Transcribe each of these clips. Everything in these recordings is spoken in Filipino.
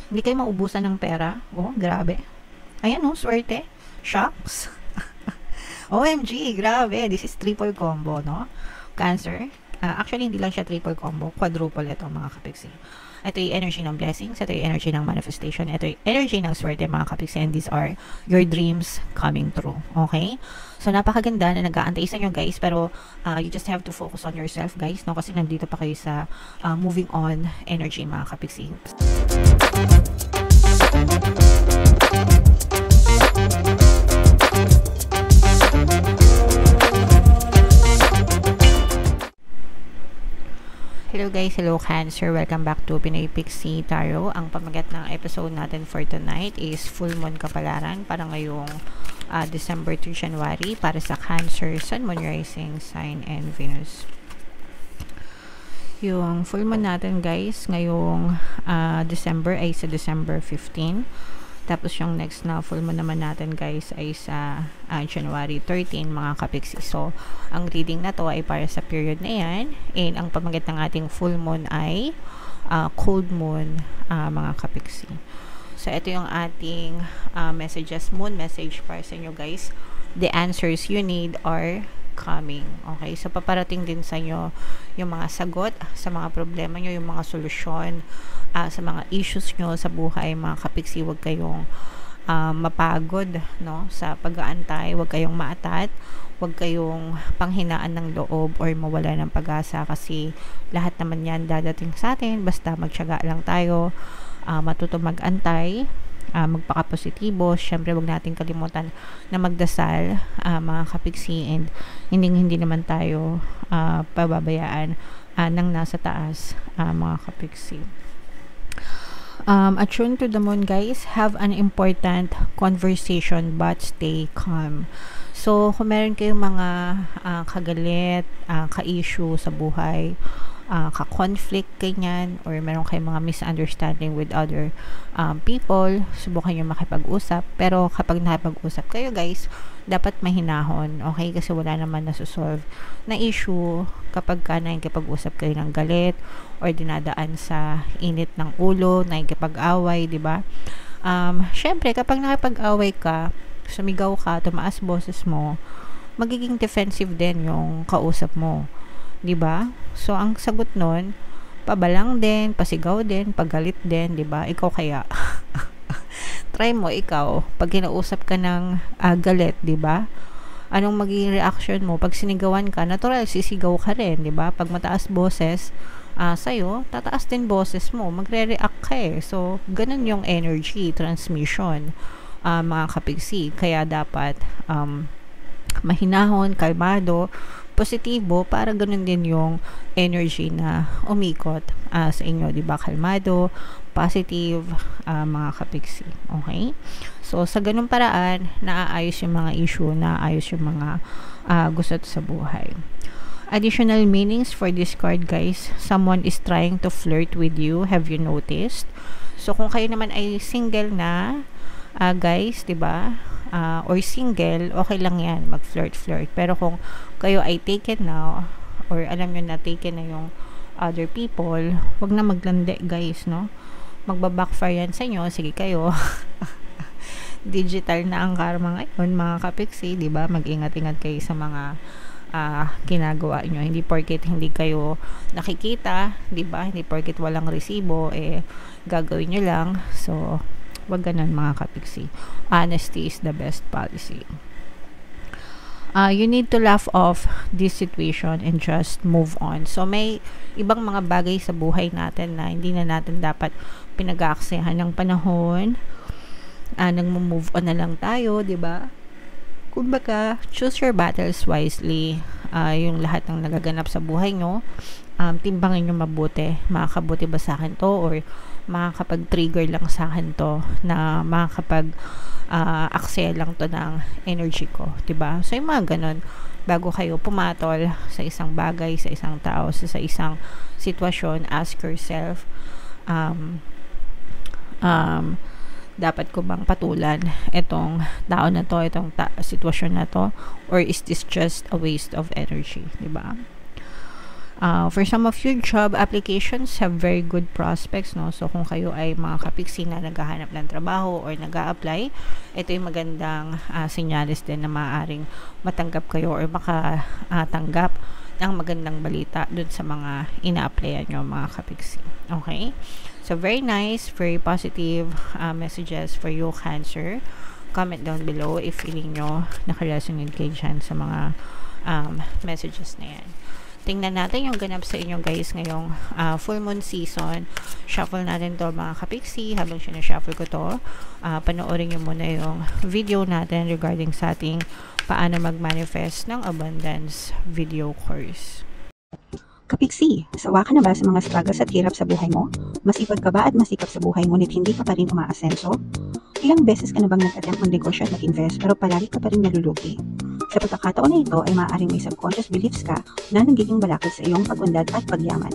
Hindi kayo maubusan ng pera. Oh, grabe. Ayan, oh, swerte. Shocks. OMG, grabe. This is triple combo, no? Cancer. Actually, hindi lang siya triple combo. Quadruple ito, mga kapiksi. Ito yung energy ng blessings. Ito yung energy ng manifestation. Ito yung energy ng swerte, mga kapiksi. And these are your dreams coming true. Okay? So, napakaganda na nag-aantay sa inyo, guys. Pero, you just have to focus on yourself, guys. No? Kasi nandito pa kayo sa moving on energy, mga kapiksi. Hello guys, hello Cancer, welcome back to Pinoy Pixie Tarot. Ang pamagat ng episode natin for tonight is Full Moon Kapalaran para ngayong December to January para sa Cancer, Sun, Moon, Rising, Sign, and Venus. Yung full moon natin guys ngayong December ay sa December 15. Tapos yung next na full moon naman natin guys ay sa January 13, mga kapiksi. So, ang reading na to ay para sa period na yan. And ang pamagat ng ating full moon ay cold moon, mga kapiksi. So, ito yung ating messages, moon message para sa inyo guys. The answers you need are coming. Okay? So, paparating din sa inyo yung mga sagot sa mga problema nyo, yung mga solusyon sa mga issues nyo sa buhay, mga kapiksi. Huwag kayong mapagod, no? Sa pag-aantay, huwag kayong maatat, huwag kayong panghinaan ng loob or mawala ng pag-asa kasi lahat naman yan dadating sa atin, basta magtiyaga lang tayo, matuto mag-antay, magpaka-positibo. Syempre, huwag natin kalimutan na magdasal, mga kapiksi, and hindi naman tayo pababayaan ng nasa taas, mga kapiksi. Attune to the moon guys, have an important conversation but stay calm. So, kung meron kayong mga kagalit, ka-issue sa buhay, ka-conflict ganyan, or meron kayong mga misunderstanding with other people, subukan nyo makipag-usap. Pero kapag nakipag-usap kayo guys, dapat mahinahon, okay? Kasi wala naman nasusolve na issue kapag ka nakikipag-usap kayo ng galit or dinadaan sa init ng ulo, nakikipag-away, diba? Syempre, kapag nakipag-away ka, sumigaw ka, tumaas boses mo, magiging defensive din yung kausap mo, diba? So, ang sagot nun, pabalang din, pasigaw din, pagalit din, diba? Ikaw kaya? Try mo, ikaw, pag kinausap ka ng galit, diba? Anong magiging reaction mo? Pag sinigawan ka, natural, sisigaw ka rin, diba? Pag mataas boses, sa'yo, tataas din boses mo, magre-react ka eh. So, ganun yung energy transmission, mga kapigsi. Kaya dapat mahinahon, kalmado, positibo, para ganun din yung energy na umikot sa inyo, diba? Kalmado, positive, mga kapigsi. Okay? So, sa ganung paraan, naaayos yung mga issue, naaayos yung mga gusto sa buhay. Additional meanings for this card guys, someone is trying to flirt with you, have you noticed? So, kung kayo naman ay single na, guys, diba? Or single, okay lang yan, mag-flirt. Pero kung kayo ay taken na, or alam nyo na taken na yung other people, wag na maglandi guys, no? Magbabackfire yan sa inyo, sige kayo. Digital na ang karma ngayon, mga kapiksi, diba? Mag-ingat-ingat kayo sa mga ginagawa nyo. Hindi porket hindi kayo nakikita, diba? Hindi porket walang resibo, gagawin nyo lang. So, wag ganun, mga kapiksi. Honesty is the best policy. You need to laugh off this situation and just move on. So, may ibang mga bagay sa buhay natin na hindi na natin dapat pinag-aaksayahan ng panahon. Nag-move on na lang tayo, diba? Kumbaga, choose your battles wisely. Yung lahat ng nagaganap sa buhay nyo, timbangin nyo mabuti. Makakabuti ba sa akin to? Or makakapag-trigger lang sa akin to na makakapag aksaya lang to ng energy ko, diba? So, yung mga ganun, bago kayo pumatol sa isang bagay, sa isang tao, sa isang sitwasyon, ask yourself, dapat ko bang patulan itong tao na to, itong sitwasyon na to, or is this just a waste of energy, diba? For some of you, job applications have very good prospects, no? So, kung kayo ay mga kapiksi na naghahanap ng trabaho or nag-a-apply, ito yung magandang senyales din na maaaring matanggap kayo or makatanggap ng magandang balita dun sa mga ina-applyan nyo, mga kapiksi. Okay? So, very nice, very positive messages for you, Cancer. Comment down below if feeling nyo nakaresonate kayo dyan sa mga messages na yan. Tingnan natin yung ganap sa inyo guys ngayong full moon season. Shuffle natin to mga kapiksi. Habang sinashuffle ko to, panoorin nyo muna yung video natin regarding sa ating paano mag-manifest ng abundance video course. Kapiksi, sawa ka na ba sa mga struggles at hirap sa buhay mo? Masipag ka ba at masikap sa buhay ngunit hindi ka pa rin umaasenso? Ilang beses ka na bang nag-attempt mag-negosyo at mag-invest pero palagi ka pa rin nalulugi? Sa pagkakataon na ito ay maaaring may subconscious beliefs ka na nagiging balakid sa iyong pag-unlad at pagyaman.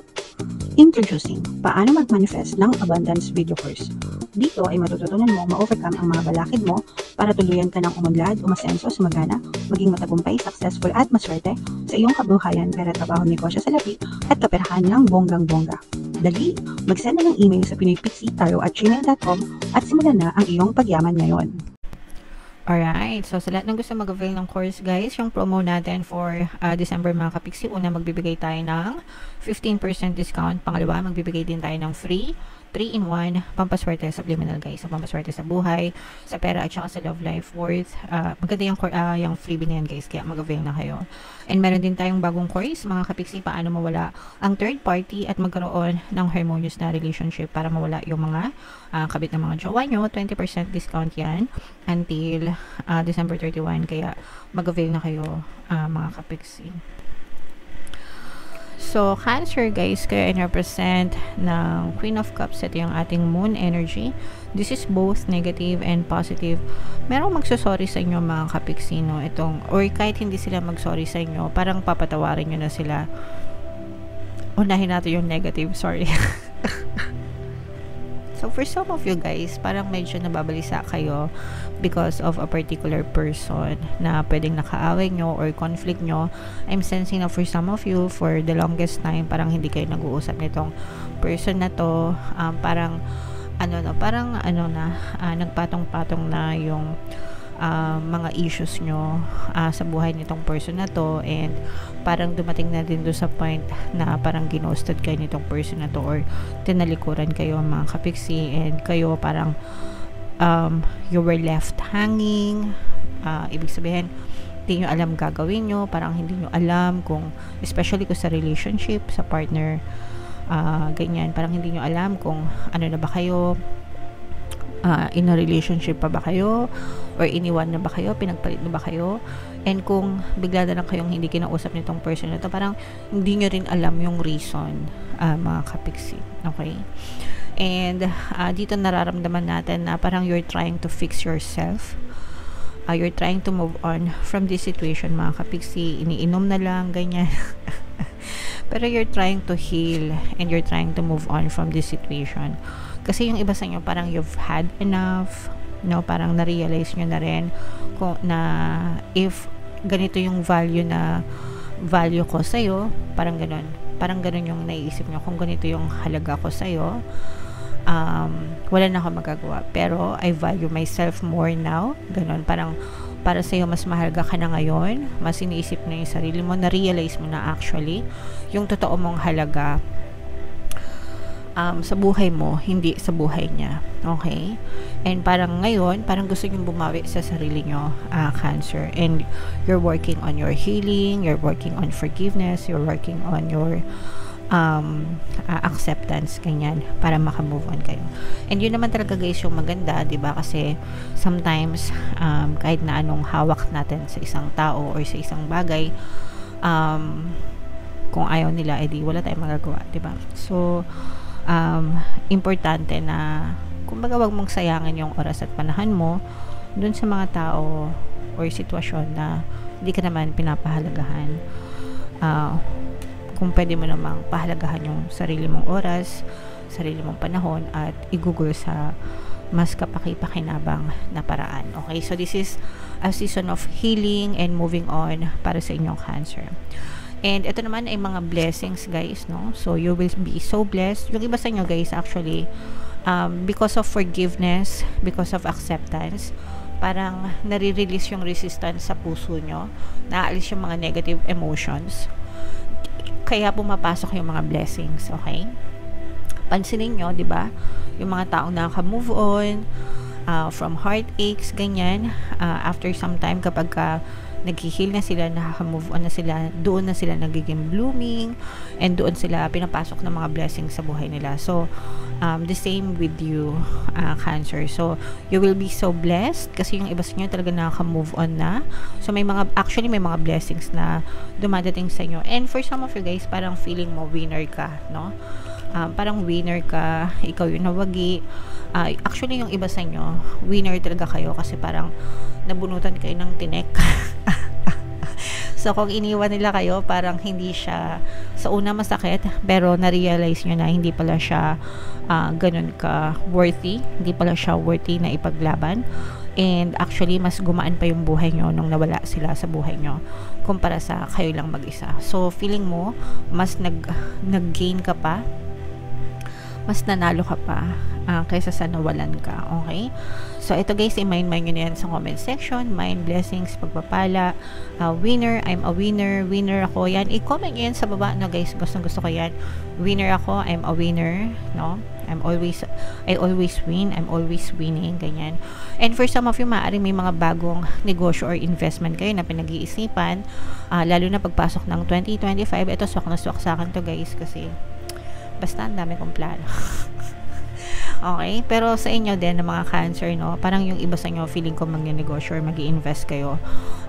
Introducing, paano mag-manifest ng abundance video course. Dito ay matututunan mo ma-overcome ang mga balakid mo para tuluyan ka ng umunlad, umasenso, sumagana, maging matagumpay, successful at maswerte sa iyong kabuhayan, pera, trabaho, negosyo sa lapi at kaperahan ng bonggang-bongga. Dali, mag-send na ng email sa pinoypixie@gmail.com at simulan na ang iyong pagyaman ngayon. Alright, so sa lahat ng gusto mag-avail ng course guys, yung promo natin for December mga kapiksi, una magbibigay tayo ng 15% discount, pangalawa magbibigay din tayo ng free 3-in-1 pampaswerte subliminal guys, so pampaswerte sa buhay, sa pera at saka sa love life worth. Maganda yung freebie na yan guys, kaya mag-avail na kayo. And meron din tayong bagong course mga kapiksi, paano mawala ang third party at magkaroon ng harmonious na relationship para mawala yung mga kabit ng mga jowa nyo. 20% discount yan until December 31, kaya mag-avail na kayo mga kapiksi. So, Cancer guys, kayo ay represent ng Queen of Cups. Ito yung ating moon energy. This is both negative and positive. Merong magsasorry sa inyo mga kapiksi, no? Itong, or kahit hindi sila magsorry sa inyo, parang papatawarin nyo na sila. Unahin natin yung negative, sorry. So, for some of you guys, parang medyo nababalisa kayo because of a particular person na pwedeng nakaaway nyo or conflict nyo. I'm sensing na for some of you, for the longest time, parang hindi kayo nag-uusap nitong person na to. Parang nagpatong-patong na yung mga issues nyo sa buhay nitong person na to, and parang dumating na din doon sa point na parang ginosted kayo nitong person na to or tinalikuran kayo mga kapiksi, and kayo parang you were left hanging. Ibig sabihin hindi nyo alam gagawin nyo, parang hindi nyo alam kung, especially kung sa relationship, sa partner, ganyan, parang hindi nyo alam kung ano na ba kayo, in a relationship pa ba kayo, or iniwan na ba kayo, pinagpalit na ba kayo, and kung bigla na lang kayong hindi kinausap nitong person na to, parang hindi nyo rin alam yung reason, mga kapiksi. Okay? And dito nararamdaman natin na parang you're trying to fix yourself, you're trying to move on from this situation mga kapiksi, iniinom na lang, ganyan. Pero you're trying to heal and you're trying to move on from this situation. Kasi yung iba sa inyo, parang you've had enough, no? Parang na-realize nyo na rin kung na if ganito yung value ko sa'yo, parang ganun yung naiisip nyo, kung ganito yung halaga ko sa'yo, wala na ako magagawa. Pero I value myself more now. Ganun, parang para sa'yo mas mahalaga ka na ngayon, mas iniisip na yung sarili mo, na-realize mo na actually yung totoo mong halaga sa buhay mo, hindi sa buhay niya. Okay? And parang ngayon, parang gusto nyo bumawi sa sarili nyo, Cancer. And you're working on your healing, you're working on forgiveness, you're working on your acceptance, ganyan, para makamove on kayo. And yun naman talaga guys yung maganda, diba? Kasi sometimes, kahit na anong hawak natin sa isang tao or sa isang bagay, kung ayaw nila, edi wala tayong magagawa, diba? So, importante na kumbaga wag mong sayangin yung oras at panahon mo dun sa mga tao or sitwasyon na hindi ka naman pinapahalagahan. Kung pwede mo namang pahalagahan yung sarili mong oras, sarili mong panahon, at igugol sa mas kapaki-pakinabang na paraan. Okay, so this is a season of healing and moving on para sa inyong Cancer. And ito naman ay mga blessings, guys, no? So, you will be so blessed. Yung iba sa inyo, guys, actually, because of forgiveness, because of acceptance, parang nare-release yung resistance sa puso nyo, naaalis yung mga negative emotions, kaya pumapasok yung mga blessings, okay? Pansinin nyo, di ba? Yung mga taong nakaka-move on from heartaches, ganyan, after some time, kapag nag-heal na sila, nakaka-move on na sila, doon na sila nagiging blooming, and doon sila pinapasok ng mga blessings sa buhay nila. So, the same with you, Cancer. So, you will be so blessed kasi yung iba sa inyo talaga nakaka-move on na. So, may mga blessings na dumadating sa inyo. And for some of you guys, parang feeling mo winner ka, no? Parang winner ka, ikaw yung nawagi. Actually, yung iba sa inyo, winner talaga kayo kasi parang nabunutan kayo ng tinek. So, kung iniwan nila kayo, parang hindi siya sa una masakit, pero na-realize nyo na hindi pala siya ganun ka worthy, hindi pala siya worthy na ipaglaban. And actually, mas gumaan pa yung buhay nyo nung nawala sila sa buhay nyo kumpara sa kayo lang mag-isa. So, feeling mo, mas nag-gain ka pa, mas nanalo ka pa kaysa sa nawalan ka, okay? So, ito guys, i-mind nyo na yan sa comment section. Mind, blessings, pagpapala, winner, I'm a winner, winner ako, yan. I-comment nyo yan sa baba, no guys, gusto ko yan. Winner ako, I'm a winner, no? I always win, I'm always winning, ganyan. And for some of you, maaaring may mga bagong negosyo or investment kayo na pinag-iisipan, lalo na pagpasok ng 2025. Ito, swak na swak sa akin to guys, kasi basta ang dami kong plano. Okay? Pero sa inyo din, ng mga Cancer, no? Parang yung iba sa inyo, feeling ko mag-negosyo or mag-i-invest kayo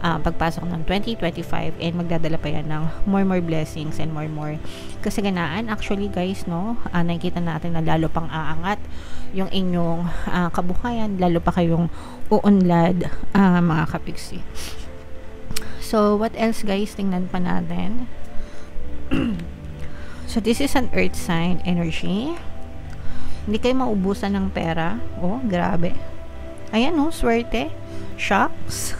pagpasok ng 2025 and magdadala pa yan ng more blessings and more kasaganaan. Actually, guys, no? Nakikita natin na lalo pang aangat yung inyong kabuhayan, lalo pa kayong uunlad, mga kapiksi. So, what else, guys? Tingnan pa natin. So, this is an earth sign energy. Hindi kayo maubusan ng pera. Oh, grabe. Ayan, oh, swerte. Shocks.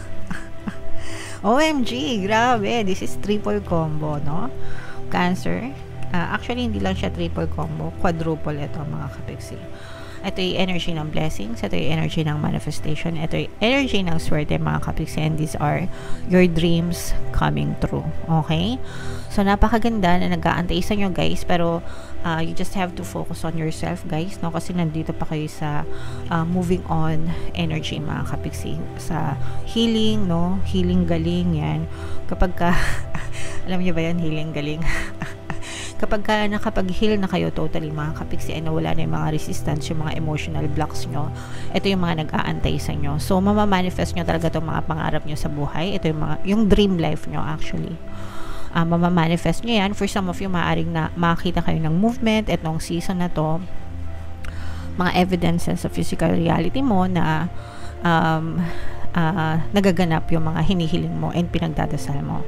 OMG, grabe. This is triple combo, no? Cancer. Actually, hindi lang siya triple combo. Quadruple ito, mga kapiksi. Ito yung energy ng blessings. Ito yung energy ng manifestation. Ito yung energy ng swerte, mga kapiksi. And these are your dreams coming true. Okay? So, napakaganda na nag-aantay sa inyo, guys. Pero, you just have to focus on yourself, guys. No? Kasi nandito pa kayo sa moving on energy, mga kapiksi. Sa healing, no? Healing galing, yan. Kapag ka, alam niyo ba yan, healing galing? Kapag nakapag-heal na kayo totally, mga kapiksi, and nawala na yung mga resistance, yung mga emotional blocks nyo, ito yung mga nag-aantay sa inyo. So, mamamanifest nyo talaga itong mga pangarap nyo sa buhay. Ito yung dream life nyo, actually. Mamamanifest nyo yan. For some of you, maaaring na makakita kayo ng movement itong season na to. Mga evidences sa physical reality mo na nagaganap yung mga hinihiling mo and pinagdadasal mo.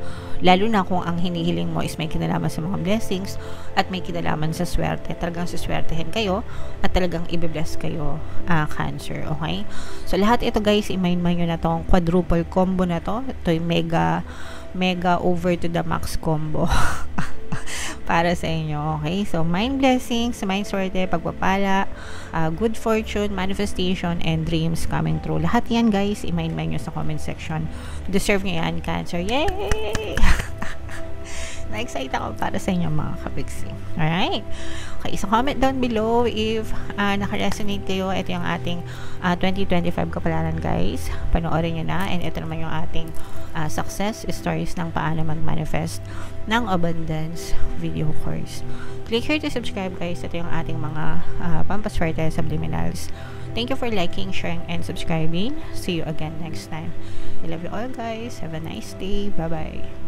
Lalo na kung ang hinihiling mo is may kinalaman sa mga blessings at may kinalaman sa swerte. Talagang siswertehin kayo at talagang i-bless kayo, Cancer. Okay? So, lahat ito, guys, i-mind nyo na tong quadruple combo na to. Ito yung mega over to the max combo. Para sa inyo, okay? So, mind blessings, mind swerte, pagpapala, good fortune, manifestation, and dreams coming true. Lahat yan, guys, i-mind nyo sa comment section. Deserve nyo yan, Cancer. Yay! Na-excite ako para sa inyo, mga kapiksi. Alright? Okay, so comment down below if naka-resonate kayo. Ito yung ating 2025 kapalaran, guys. Panoorin nyo na. And ito naman yung ating success stories ng paano mag-manifest ng abundance video course. Click here to subscribe, guys. Ito yung ating mga pampaswerte subliminals. Thank you for liking, sharing, and subscribing. See you again next time. I love you all, guys. Have a nice day. Bye-bye.